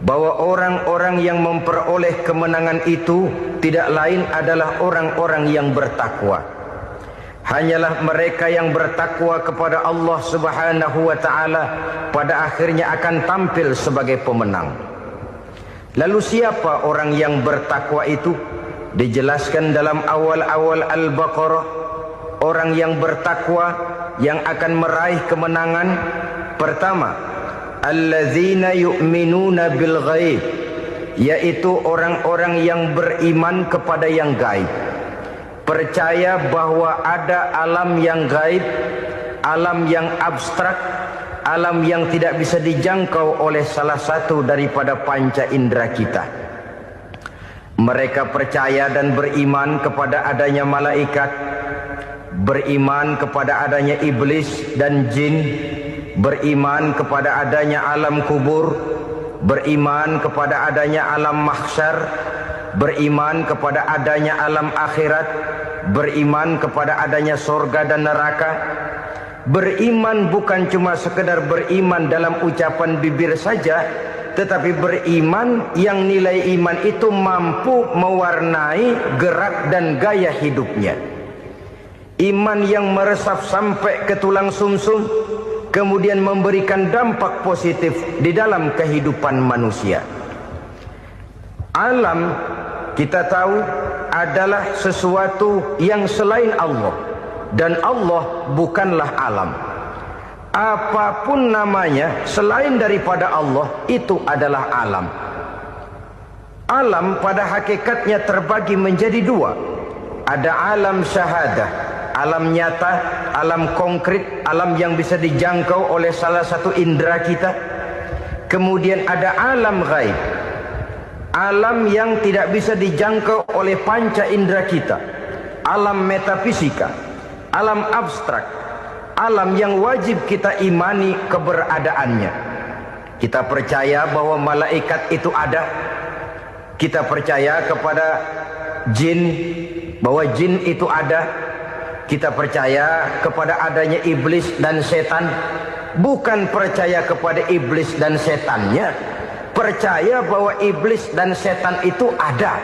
bahwa orang-orang yang memperoleh kemenangan itu tidak lain adalah orang-orang yang bertakwa. Hanyalah mereka yang bertakwa kepada Allah Subhanahu wa ta'ala pada akhirnya akan tampil sebagai pemenang. Lalu siapa orang yang bertakwa itu? Dijelaskan dalam awal-awal Al-Baqarah, orang yang bertakwa yang akan meraih kemenangan. Pertama, alladzina yu'minuna bil ghaib, yaitu orang-orang yang beriman kepada yang gaib, percaya bahwa ada alam yang gaib, alam yang abstrak, alam yang tidak bisa dijangkau oleh salah satu daripada panca indera kita. Mereka percaya dan beriman kepada adanya malaikat, beriman kepada adanya iblis dan jin, beriman kepada adanya alam kubur, beriman kepada adanya alam mahsyar, beriman kepada adanya alam akhirat, beriman kepada adanya surga dan neraka. Beriman bukan cuma sekedar beriman dalam ucapan bibir saja, tetapi beriman yang nilai iman itu mampu mewarnai gerak dan gaya hidupnya. Iman yang meresap sampai ke tulang sumsum, kemudian memberikan dampak positif di dalam kehidupan manusia. Alam, kita tahu, adalah sesuatu yang selain Allah, dan Allah bukanlah alam. Apapun namanya selain daripada Allah, itu adalah alam. Alam pada hakikatnya terbagi menjadi dua. Ada alam syahadah, alam nyata, alam konkret, alam yang bisa dijangkau oleh salah satu indera kita. Kemudian ada alam ghaib, alam yang tidak bisa dijangkau oleh panca indera kita, alam metafisika, alam abstrak, alam yang wajib kita imani keberadaannya. Kita percaya bahwa malaikat itu ada, kita percaya kepada jin, bahwa jin itu ada, kita percaya kepada adanya iblis dan setan. Bukan percaya kepada iblis dan setannya, percaya bahwa iblis dan setan itu ada.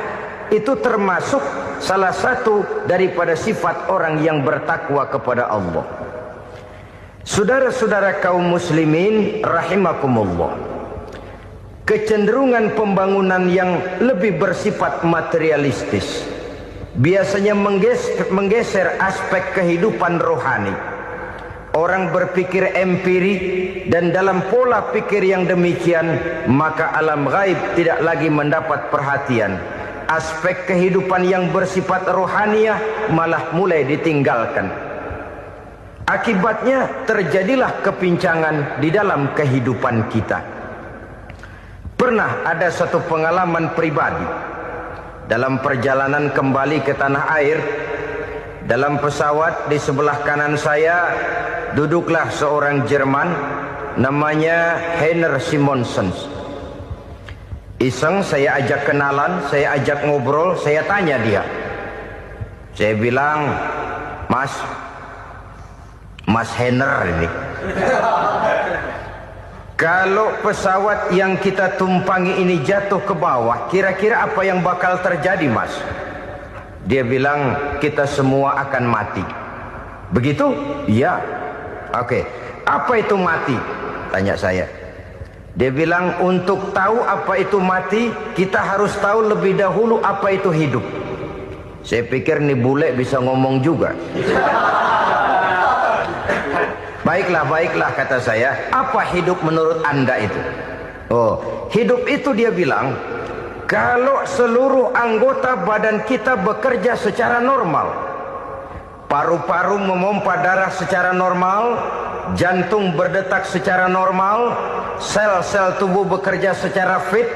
Itu termasuk salah satu daripada sifat orang yang bertakwa kepada Allah. Saudara-saudara kaum muslimin rahimakumullah, kecenderungan pembangunan yang lebih bersifat materialistis biasanya menggeser aspek kehidupan rohani. Orang berpikir empiri, dan dalam pola pikir yang demikian maka alam gaib tidak lagi mendapat perhatian. Aspek kehidupan yang bersifat rohaniah malah mulai ditinggalkan. Akibatnya terjadilah kepincangan di dalam kehidupan kita. Pernah ada satu pengalaman pribadi dalam perjalanan kembali ke tanah air. Dalam pesawat di sebelah kanan saya duduklah seorang Jerman namanya Heiner Simonsen. Iseng saya ajak kenalan, saya ajak ngobrol, saya tanya dia. Saya bilang, Mas Heiner ini, kalau pesawat yang kita tumpangi ini jatuh ke bawah, kira-kira apa yang bakal terjadi, Mas? Dia bilang, kita semua akan mati. Begitu? Iya. Oke. Apa itu mati? Tanya saya. Dia bilang, untuk tahu apa itu mati, kita harus tahu lebih dahulu apa itu hidup. Saya pikir nih bule bisa ngomong juga. Baiklah kata saya. Apa hidup menurut Anda itu? Oh, hidup itu dia bilang, kalau seluruh anggota badan kita bekerja secara normal, paru-paru memompa darah secara normal, jantung berdetak secara normal, sel-sel tubuh bekerja secara fit,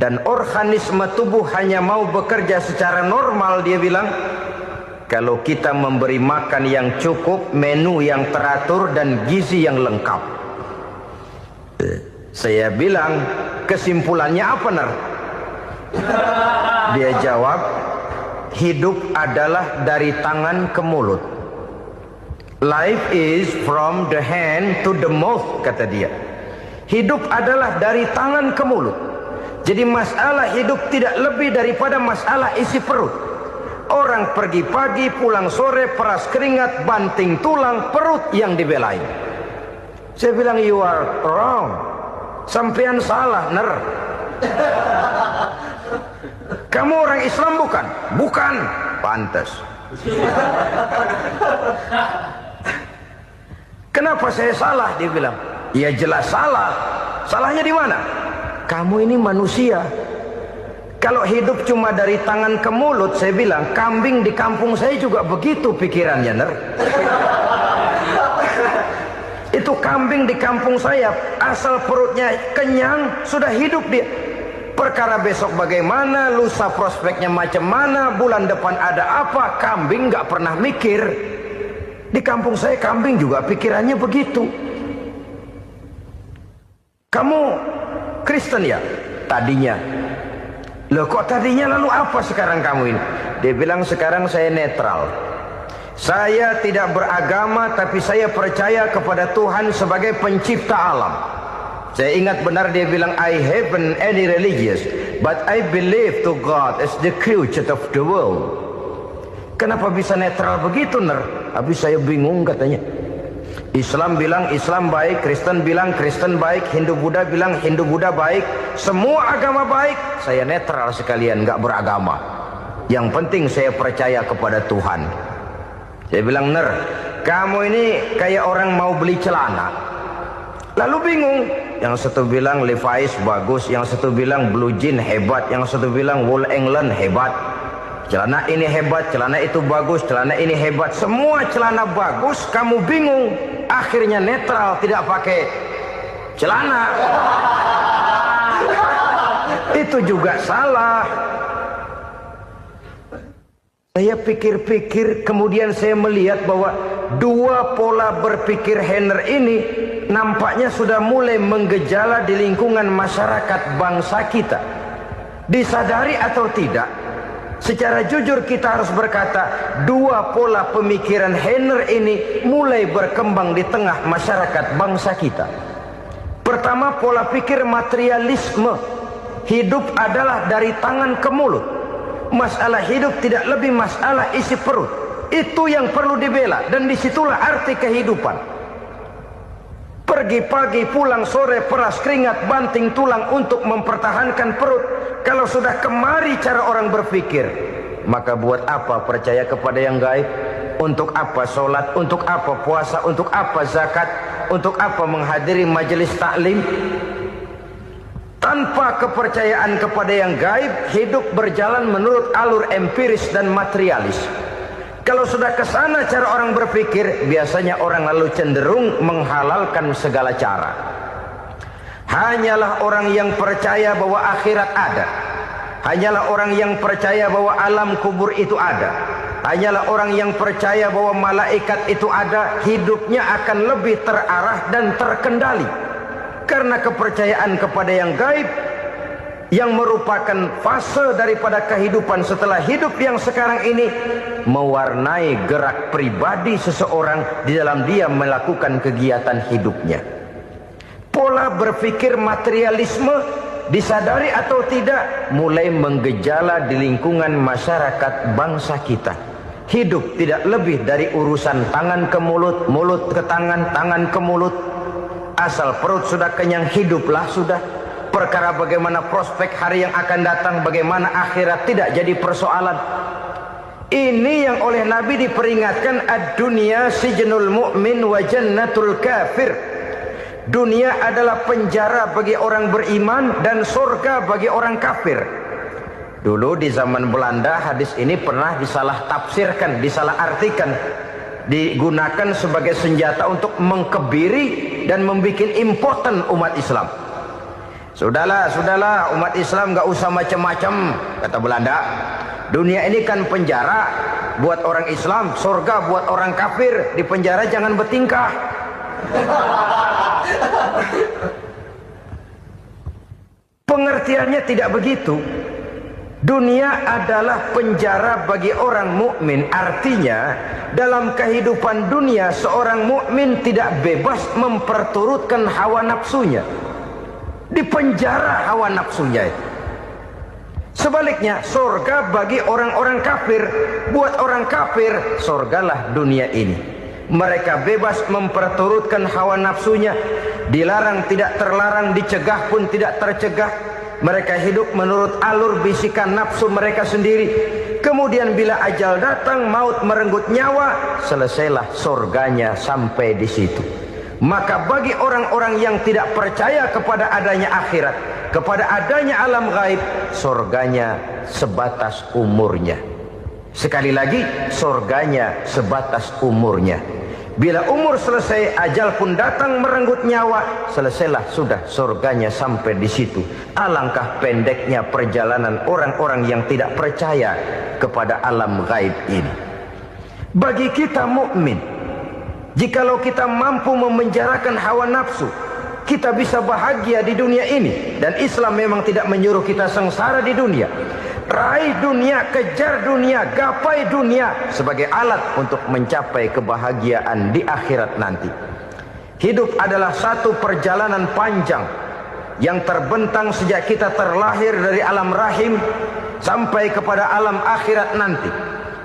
dan organisme tubuh hanya mau bekerja secara normal, dia bilang, kalau kita memberi makan yang cukup, menu yang teratur, dan gizi yang lengkap. Saya bilang, kesimpulannya apa, Nar? Dia jawab, hidup adalah dari tangan ke mulut. Life is from the hand to the mouth, kata dia. Hidup adalah dari tangan ke mulut. Jadi masalah hidup tidak lebih daripada masalah isi perut. Orang pergi pagi, pulang sore, peras keringat, banting tulang, perut yang dibelain. Saya bilang, you are wrong. Sampean salah, ner. Kamu orang Islam bukan? Bukan. Pantas. Kenapa saya salah? Dia bilang, ya jelas salah. Salahnya di mana? Kamu ini manusia. Kalau hidup cuma dari tangan ke mulut, saya bilang, kambing di kampung saya juga begitu pikirannya, ner. Itu kambing di kampung saya, asal perutnya kenyang, sudah hidup dia. Perkara besok bagaimana, lusa prospeknya macam mana, bulan depan ada apa, kambing nggak pernah mikir. Di kampung saya kambing juga pikirannya begitu. Kamu Kristen ya? Tadinya. Loh kok tadinya, lalu apa sekarang kamu ini? Dia bilang, sekarang saya netral. Saya tidak beragama, tapi saya percaya kepada Tuhan sebagai pencipta alam. Saya ingat benar dia bilang, I haven't any religious, but I believe to God as the creator of the world. Kenapa bisa netral begitu, ner? Habis saya bingung katanya. Islam bilang Islam baik, Kristen bilang Kristen baik, Hindu Buddha bilang Hindu Buddha baik, semua agama baik. Saya netral sekalian, nggak beragama. Yang penting saya percaya kepada Tuhan. Saya bilang, ner, kamu ini kayak orang mau beli celana, lalu bingung. Yang satu bilang Levi's bagus, yang satu bilang Blue Jean hebat, yang satu bilang Wool England hebat. Celana ini hebat, celana itu bagus, celana ini hebat. Semua celana bagus, kamu bingung. Akhirnya netral, tidak pakai celana. Itu juga salah. Saya pikir-pikir, kemudian saya melihat bahwa dua pola berpikir Henner ini nampaknya sudah mulai menggejala di lingkungan masyarakat bangsa kita. Disadari atau tidak, secara jujur kita harus berkata, dua pola pemikiran Henner ini mulai berkembang di tengah masyarakat bangsa kita. Pertama, pola pikir materialisme. Hidup adalah dari tangan ke mulut. Masalah hidup tidak lebih masalah isi perut. Itu yang perlu dibela, dan disitulah arti kehidupan. Pergi pagi, pulang sore, peras keringat, banting tulang untuk mempertahankan perut. Kalau sudah kemari cara orang berpikir, maka buat apa percaya kepada yang gaib? Untuk apa sholat? Untuk apa puasa? Untuk apa zakat? Untuk apa menghadiri majelis taklim? Tanpa kepercayaan kepada yang gaib, hidup berjalan menurut alur empiris dan materialis. Kalau sudah ke sana cara orang berpikir, biasanya orang lalu cenderung menghalalkan segala cara. Hanyalah orang yang percaya bahwa akhirat ada. Hanyalah orang yang percaya bahwa alam kubur itu ada. Hanyalah orang yang percaya bahwa malaikat itu ada, hidupnya akan lebih terarah dan terkendali. Karena kepercayaan kepada yang gaib, yang merupakan fase daripada kehidupan setelah hidup yang sekarang ini, mewarnai gerak pribadi seseorang di dalam dia melakukan kegiatan hidupnya. Pola berpikir materialisme, disadari atau tidak, mulai menggejala di lingkungan masyarakat bangsa kita. Hidup tidak lebih dari urusan tangan ke mulut, mulut ke tangan, tangan ke mulut. Asal perut sudah kenyang, hiduplah sudah. Perkara bagaimana prospek hari yang akan datang, bagaimana akhirat, tidak jadi persoalan. Ini yang oleh Nabi diperingatkan, ad-dunya sijnul mu'min wa jannatul kafir. Dunia adalah penjara bagi orang beriman dan surga bagi orang kafir. Dulu di zaman Belanda hadis ini pernah disalah tafsirkan, disalah artikan, digunakan sebagai senjata untuk mengkebiri dan membuat impoten umat Islam. Sudahlah umat Islam gak usah macam-macam, kata Belanda. Dunia ini kan penjara buat orang Islam, surga buat orang kafir. Di penjara jangan bertingkah. Pengertiannya tidak begitu. Dunia adalah penjara bagi orang mukmin. Artinya dalam kehidupan dunia seorang mukmin tidak bebas memperturutkan hawa nafsunya. dipenjara hawa nafsunya itu. Sebaliknya, surga bagi orang-orang kafir. Buat orang kafir, surgalah dunia ini. Mereka bebas memperturutkan hawa nafsunya, dilarang tidak terlarang, dicegah pun tidak tercegah. Mereka hidup menurut alur bisikan nafsu mereka sendiri. Kemudian bila ajal datang, maut merenggut nyawa, selesailah surganya sampai di situ. Maka bagi orang-orang yang tidak percaya kepada adanya akhirat, kepada adanya alam gaib, surganya sebatas umurnya. Sekali lagi, surganya sebatas umurnya. Bila umur selesai, ajal pun datang merenggut nyawa, selesailah sudah surganya sampai di situ. Alangkah pendeknya perjalanan orang-orang yang tidak percaya kepada alam gaib ini. Bagi kita mukmin, jikalau kita mampu memenjarakan hawa nafsu, kita bisa bahagia di dunia ini. Dan Islam memang tidak menyuruh kita sengsara di dunia. Raih dunia, kejar dunia, gapai dunia sebagai alat untuk mencapai kebahagiaan di akhirat nanti. Hidup adalah satu perjalanan panjang yang terbentang sejak kita terlahir dari alam rahim sampai kepada alam akhirat nanti.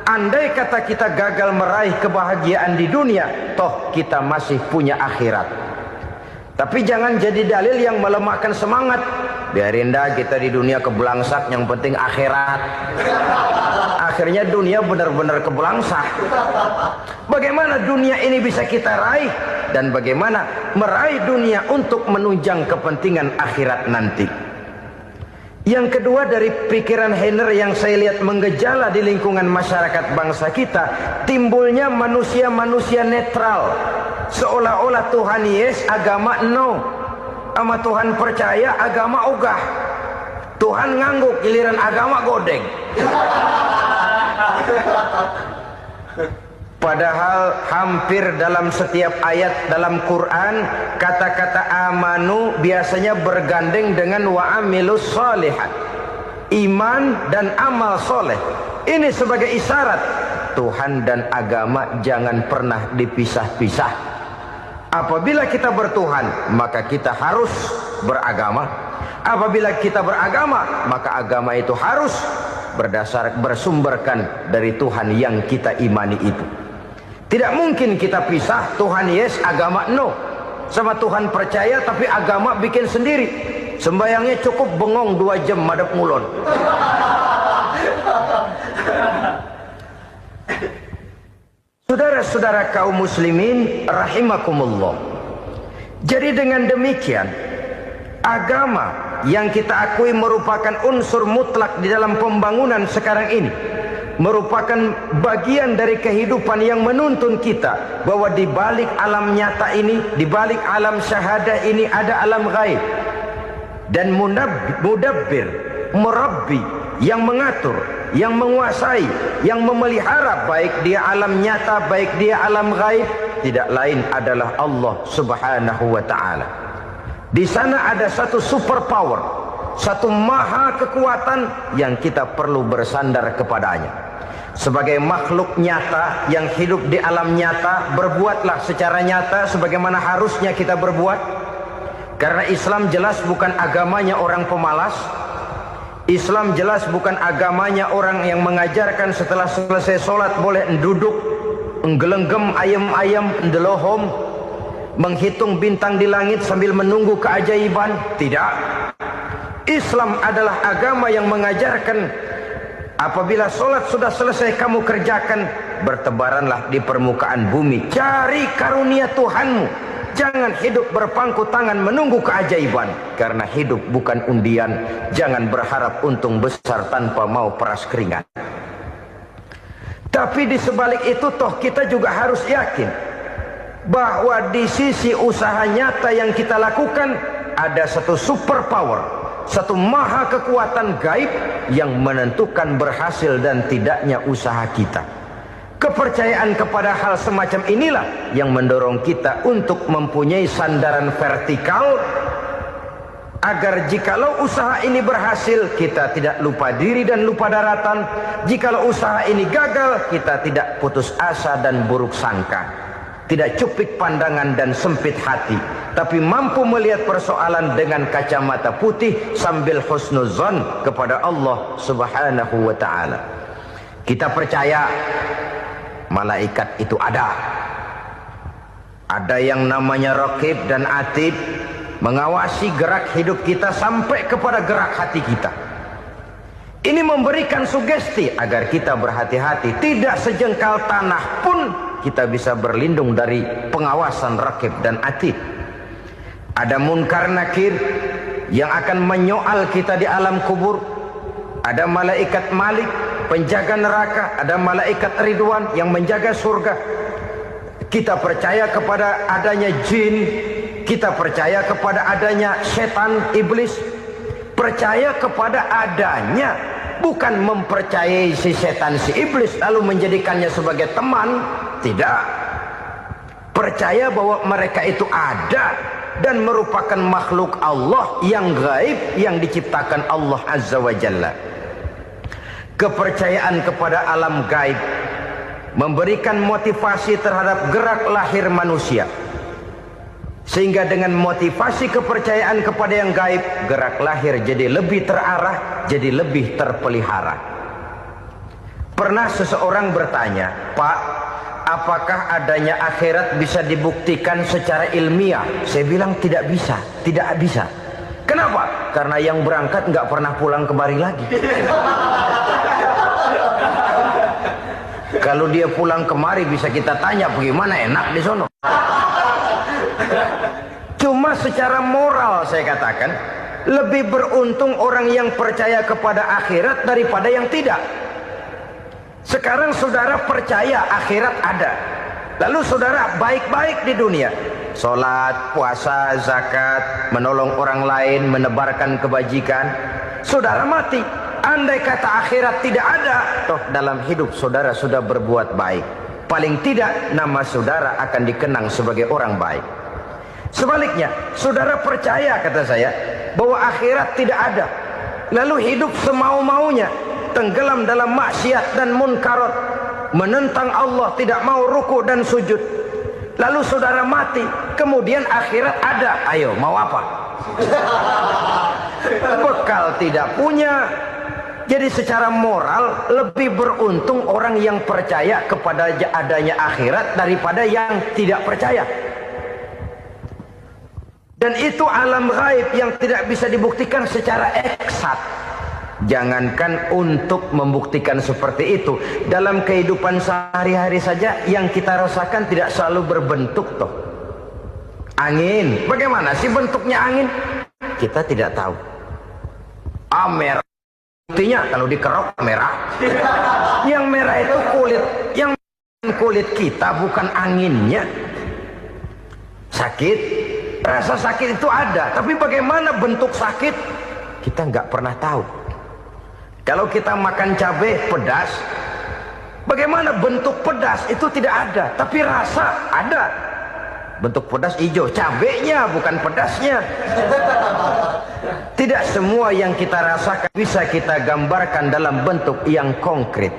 Andai kata kita gagal meraih kebahagiaan di dunia, toh kita masih punya akhirat. Tapi jangan jadi dalil yang melemahkan semangat. Biarin dah kita di dunia kebelangsak, yang penting akhirat. Akhirnya dunia benar-benar kebelangsak. Bagaimana dunia ini bisa kita raih, dan bagaimana meraih dunia untuk menunjang kepentingan akhirat nanti. Yang kedua, dari pikiran Heiner yang saya lihat menggejala di lingkungan masyarakat bangsa kita, timbulnya manusia-manusia netral. Seolah-olah Tuhan yes, agama no. Sama Tuhan percaya, agama ogah. Tuhan ngangguk, giliran agama godeng. Padahal hampir dalam setiap ayat dalam Quran, kata-kata amanu biasanya bergandeng dengan wa amilus sholihat. Iman dan amal soleh. Ini sebagai isyarat Tuhan dan agama jangan pernah dipisah-pisah. Apabila kita bertuhan, maka kita harus beragama. Apabila kita beragama, maka agama itu harus bersumberkan dari Tuhan yang kita imani itu. Tidak mungkin kita pisah, Tuhan yes, agama no. Sama Tuhan percaya tapi agama bikin sendiri. Sembayangnya cukup bengong 2 jam madep ngulon. Saudara-saudara kaum muslimin rahimakumullah. Jadi dengan demikian, agama yang kita akui merupakan unsur mutlak di dalam pembangunan sekarang ini, merupakan bagian dari kehidupan yang menuntun kita bahwa di balik alam nyata ini, di balik alam syahadah ini ada alam gaib. Dan mudabbir, murabbi, yang mengatur, yang menguasai, yang memelihara baik dia alam nyata, baik dia alam gaib, tidak lain adalah Allah Subhanahu wa ta'ala. Di sana ada satu super power, satu maha kekuatan yang kita perlu bersandar kepadanya. Sebagai makhluk nyata yang hidup di alam nyata, berbuatlah secara nyata sebagaimana harusnya kita berbuat. Karena Islam jelas bukan agamanya orang pemalas. Islam jelas bukan agamanya orang yang mengajarkan setelah selesai sholat boleh duduk, nggelenggem ayam-ayam, ndelohom, menghitung bintang di langit sambil menunggu keajaiban. Tidak. Islam adalah agama yang mengajarkan apabila sholat sudah selesai kamu kerjakan, bertebaranlah di permukaan bumi, cari karunia Tuhanmu. Jangan hidup berpangku tangan menunggu keajaiban. Karena hidup bukan undian. Jangan berharap untung besar tanpa mau peras keringat. Tapi di sebalik itu toh kita juga harus yakin bahwa di sisi usaha nyata yang kita lakukan ada satu super power, satu maha kekuatan gaib yang menentukan berhasil dan tidaknya usaha kita. Kepercayaan kepada hal semacam inilah yang mendorong kita untuk mempunyai sandaran vertikal, agar jikalau usaha ini berhasil, kita tidak lupa diri dan lupa daratan. Jikalau usaha ini gagal, kita tidak putus asa dan buruk sangka, tidak cupik pandangan dan sempit hati. tapi mampu melihat persoalan dengan kacamata putih sambil husnuzon kepada Allah Subhanahu wa ta'ala. Kita percaya malaikat itu ada. Ada yang namanya Raqib dan Atid, mengawasi gerak hidup kita sampai kepada gerak hati kita. Ini memberikan sugesti agar kita berhati-hati. Tidak sejengkal tanah pun kita bisa berlindung dari pengawasan Raqib dan Atid. Ada Munkar Nakir yang akan menyoal kita di alam kubur. Ada malaikat Malik, penjaga neraka. Ada malaikat Ridwan yang menjaga surga. Kita percaya kepada adanya jin. Kita percaya kepada adanya setan, iblis. Percaya kepada adanya, bukan mempercayai si setan, si iblis lalu menjadikannya sebagai teman. Tidak. Percaya bahwa mereka itu ada dan merupakan makhluk Allah yang gaib yang diciptakan Allah Azza wa Jalla. Kepercayaan kepada alam gaib memberikan motivasi terhadap gerak lahir manusia. Sehingga dengan motivasi kepercayaan kepada yang gaib, gerak lahir jadi lebih terarah, jadi lebih terpelihara. Pernah seseorang bertanya, "Pak, apakah adanya akhirat bisa dibuktikan secara ilmiah?" Saya bilang tidak bisa, tidak bisa. Kenapa? Karena yang berangkat nggak pernah pulang kembali lagi. Kalau dia pulang kemari bisa kita tanya bagaimana enak di sono. Cuma secara moral saya katakan, lebih beruntung orang yang percaya kepada akhirat daripada yang tidak. Sekarang saudara percaya akhirat ada, lalu saudara baik-baik di dunia, sholat, puasa, zakat, menolong orang lain, menebarkan kebajikan. Saudara mati, andai kata akhirat tidak ada, toh dalam hidup saudara sudah berbuat baik. Paling tidak nama saudara akan dikenang sebagai orang baik. Sebaliknya, saudara percaya, kata saya, bahwa akhirat tidak ada, lalu hidup semau-maunya, tenggelam dalam maksiat dan munkarat, menentang Allah, tidak mau ruku dan sujud. Lalu saudara mati, kemudian akhirat ada. Ayo, mau apa? Bekal tidak punya. Jadi secara moral lebih beruntung orang yang percaya kepada adanya akhirat daripada yang tidak percaya. Dan itu alam gaib yang tidak bisa dibuktikan secara eksat. Jangankan untuk membuktikan seperti itu, dalam kehidupan sehari-hari saja yang kita rasakan tidak selalu berbentuk toh. Angin, bagaimana sih bentuknya angin? Kita tidak tahu. Merah, buktinya kalau dikerok merah. Yang merah itu kulit, yang kulit kita bukan anginnya. Sakit, rasa sakit itu ada, tapi bagaimana bentuk sakit kita nggak pernah tahu. Kalau kita makan cabai pedas, bagaimana bentuk pedas itu tidak ada, tapi rasa ada. Bentuk pedas hijau, cabainya bukan pedasnya. Tidak semua yang kita rasakan bisa kita gambarkan dalam bentuk yang konkret.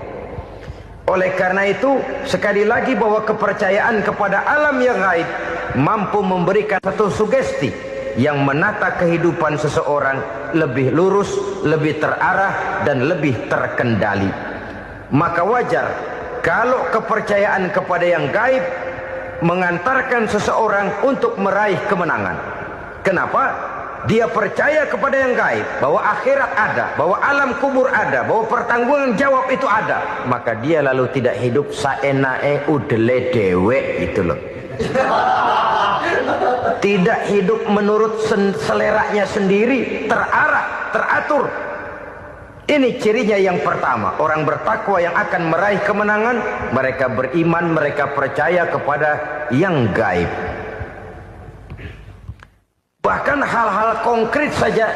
Oleh karena itu, sekali lagi bahwa kepercayaan kepada alam yang gaib mampu memberikan satu sugesti yang menata kehidupan seseorang lebih lurus, lebih terarah, dan lebih terkendali. Maka wajar kalau kepercayaan kepada yang gaib mengantarkan seseorang untuk meraih kemenangan. Kenapa? Dia percaya kepada yang gaib, bahwa akhirat ada, bahwa alam kubur ada, bahwa pertanggungan jawab itu ada. Maka dia lalu tidak hidup saenae udele dewe gitu loh. Tidak hidup menurut seleranya sendiri, terarah, teratur. Ini cirinya yang pertama. Orang bertakwa yang akan meraih kemenangan, mereka beriman, mereka percaya kepada yang gaib. Bahkan hal-hal konkret saja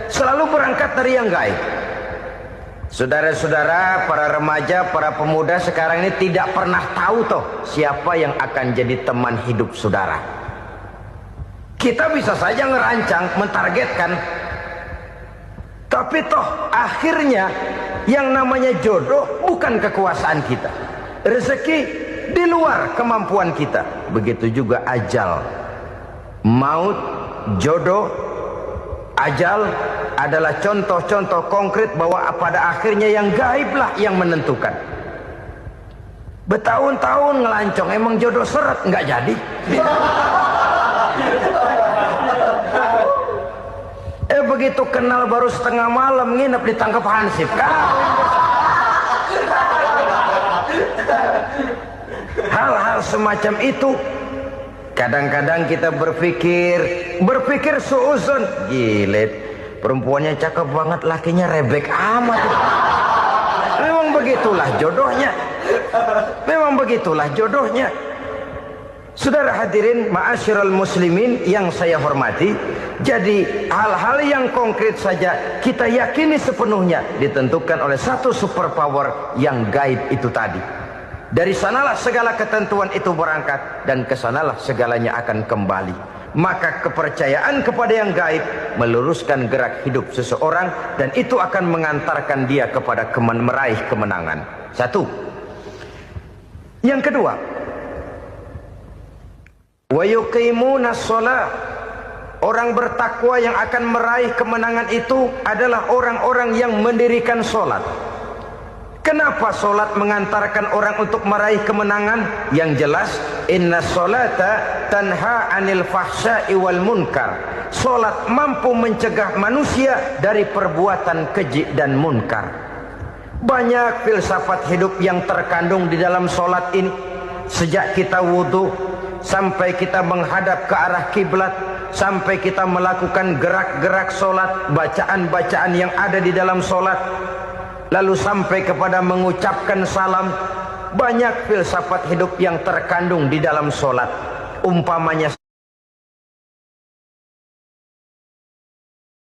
selalu berangkat dari yang gaib. Saudara-saudara, para remaja, para pemuda sekarang ini tidak pernah tahu toh siapa yang akan jadi teman hidup saudara. Kita bisa saja ngerancang, mentargetkan, tapi toh akhirnya yang namanya jodoh bukan kekuasaan kita. Rezeki di luar kemampuan kita. Begitu juga ajal. Maut, jodoh, ajal adalah contoh-contoh konkret bahwa pada akhirnya yang gaiblah yang menentukan. Bertahun-tahun ngelancong, emang jodoh seret, nggak jadi. Begitu kenal baru setengah malam nginep ditangkap hansip kan. Hal-hal semacam itu kadang-kadang kita berpikir suuzon, gilet, perempuannya cakep banget, lakinya rebek amat. Memang begitulah jodohnya. Memang begitulah jodohnya. Saudara hadirin ma'asyiral muslimin yang saya hormati, jadi hal-hal yang konkret saja kita yakini sepenuhnya ditentukan oleh satu superpower yang gaib itu tadi. Dari sanalah segala ketentuan itu berangkat dan kesanalah segalanya akan kembali. Maka kepercayaan kepada yang gaib meluruskan gerak hidup seseorang dan itu akan mengantarkan dia kepada meraih kemenangan. Satu. Yang kedua, wa yuqimuna shalah. Orang bertakwa yang akan meraih kemenangan itu adalah orang-orang yang mendirikan sholat. Kenapa sholat mengantarkan orang untuk meraih kemenangan? Yang jelas, inna sholata tanha anil fahsya'i wal munkar. Sholat mampu mencegah manusia dari perbuatan keji dan munkar. Banyak filsafat hidup yang terkandung di dalam sholat ini. Sejak kita wudhu sampai kita menghadap ke arah kiblat, sampai kita melakukan gerak-gerak sholat, bacaan-bacaan yang ada di dalam sholat, lalu sampai kepada mengucapkan salam. Banyak filsafat hidup yang terkandung di dalam sholat. Umpamanya